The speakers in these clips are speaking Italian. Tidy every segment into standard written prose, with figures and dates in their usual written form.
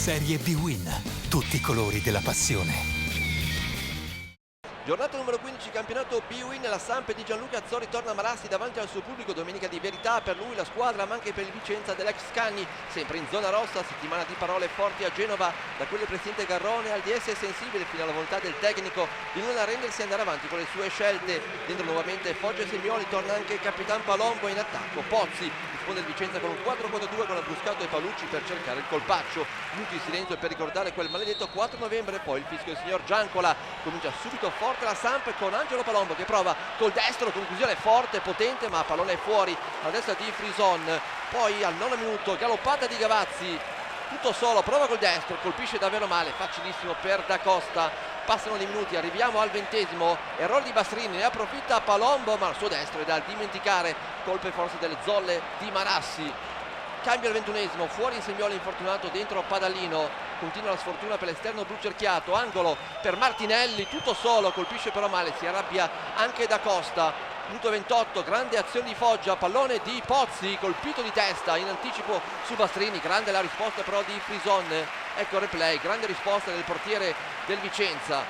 Serie B-Win, tutti i colori della passione. Giornata numero 15, campionato B-Win, la Samp di Gianluca Azzori torna a Marassi davanti al suo pubblico, domenica di verità per lui, la squadra, ma anche per il Vicenza dell'ex Canni, sempre in zona rossa, settimana di parole forti a Genova, da quello del presidente Garrone al DS sensibile fino alla volontà del tecnico di non arrendersi e andare avanti con le sue scelte. Dentro nuovamente Foggia e Semioli, torna anche il Capitan Palombo in attacco, Pozzi risponde il Vicenza con un 4-4-2 con Bruscato e Palucci per cercare il colpaccio, minuti di silenzio per ricordare quel maledetto 4 novembre, poi il fischio del signor Giancola, comincia subito forte la Samp con Angelo Palombo che prova col destro, conclusione forte, potente, ma pallone è fuori alla destra di Frison. Poi al 9 minuto galoppata di Gavazzi, tutto solo, prova col destro, colpisce davvero male, facilissimo per Da Costa. Passano dei minuti, arriviamo al 20°, errore di Bastrini, ne approfitta Palombo, ma il suo destro è da dimenticare, colpe forse delle zolle di Marassi. Cambia il 21°, fuori Semioli infortunato, dentro Padalino, continua la sfortuna per l'esterno blu cerchiato, angolo per Martinelli, tutto solo, colpisce però male, si arrabbia anche Da Costa. Minuto 28, grande azione di Foggia, pallone di Pozzi, colpito di testa in anticipo su Bastrini, grande la risposta però di Frison. Ecco il replay, grande risposta del portiere del Vicenza.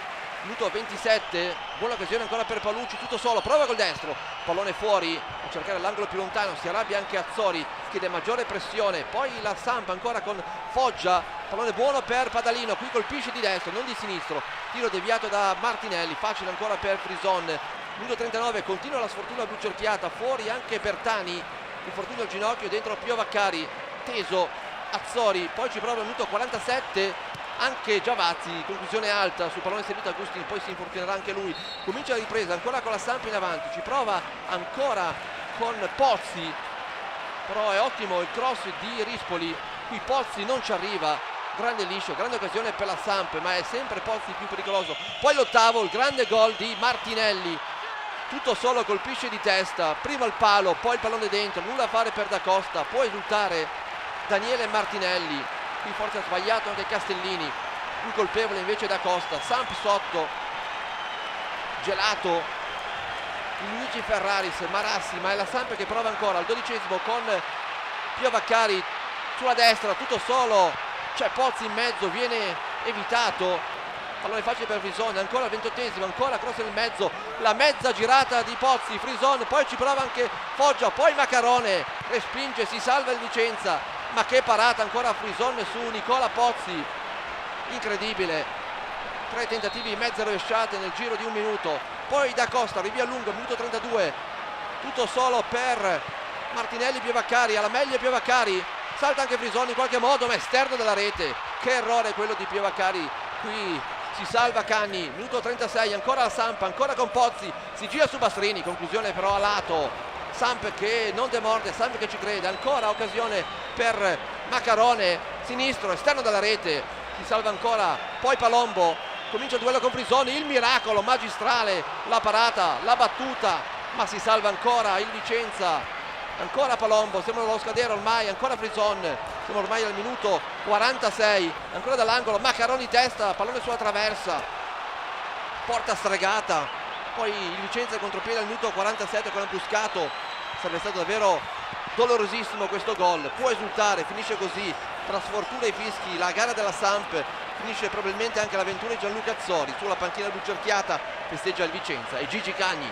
Minuto 27, buona occasione ancora per Palucci, tutto solo, prova col destro, pallone fuori, a cercare l'angolo più lontano, si arrabbia anche Azzori, chiede maggiore pressione, poi la Samp ancora con Foggia, pallone buono per Padalino, qui colpisce di destro, non di sinistro, tiro deviato da Martinelli, facile ancora per Frison. Minuto 39, continua la sfortuna blu cerchiata, fuori anche Bertani, infortunio al ginocchio, dentro Pio Vaccari, teso Azzori, poi ci prova il minuto 47, anche Giavazzi, conclusione alta sul pallone servito a Agustini, poi si infortunerà anche lui, comincia la ripresa ancora con la Samp in avanti, ci prova ancora con Pozzi, però è ottimo il cross di Rispoli, qui Pozzi non ci arriva, grande liscio, grande occasione per la Samp, ma è sempre Pozzi più pericoloso. Poi l'8°, il grande gol di Martinelli, tutto solo, colpisce di testa, prima il palo, poi il pallone dentro, nulla a fare per Da Costa, può esultare Daniele Martinelli, qui forse ha sbagliato anche Castellini, un colpevole invece Da Costa. Samp sotto, gelato il Luigi Ferraris, Marassi, ma è la Samp che prova ancora al 12° con Pio Vaccari sulla destra, tutto solo, c'è Pozzi in mezzo, viene evitato, pallone facile per Frison, ancora al 28°, ancora cross nel mezzo, la mezza girata di Pozzi, Frison, poi ci prova anche Foggia, poi Maccarone respinge, si salva il Vicenza, ma che parata ancora Frison su Nicola Pozzi, incredibile, 3 tentativi, mezze rovesciate nel giro di un minuto. Poi Da Costa rivia lungo, minuto 32, tutto solo per Martinelli, Pio Vaccari, alla meglio Pio Vaccari, salta anche Frison in qualche modo, ma esterno della rete, che errore quello di Pio Vaccari, qui si salva Canni. Minuto 36, ancora la Samp, ancora con Pozzi, si gira su Bastrini, conclusione però a lato, Samp che non demorde, Samp che ci crede, ancora occasione per Maccarone, sinistro, esterno della rete, si salva ancora, poi Palombo, comincia il duello con Frison, il miracolo magistrale, la parata, la battuta, ma si salva ancora il Vicenza, ancora Palombo, sembra lo scadere ormai, ancora Frison, siamo ormai al minuto 46, ancora dall'angolo, Maccarone di testa, pallone sulla traversa, porta stregata, poi il Vicenza contropiede al minuto 47 con Bruscato, sarebbe stato davvero dolorosissimo questo gol, può esultare, finisce così, tra sfortuna e fischi, la gara della Samp, finisce probabilmente anche l'avventura di Gianluca Azzori, sulla panchina blu cerchiata festeggia il Vicenza e Gigi Cagni.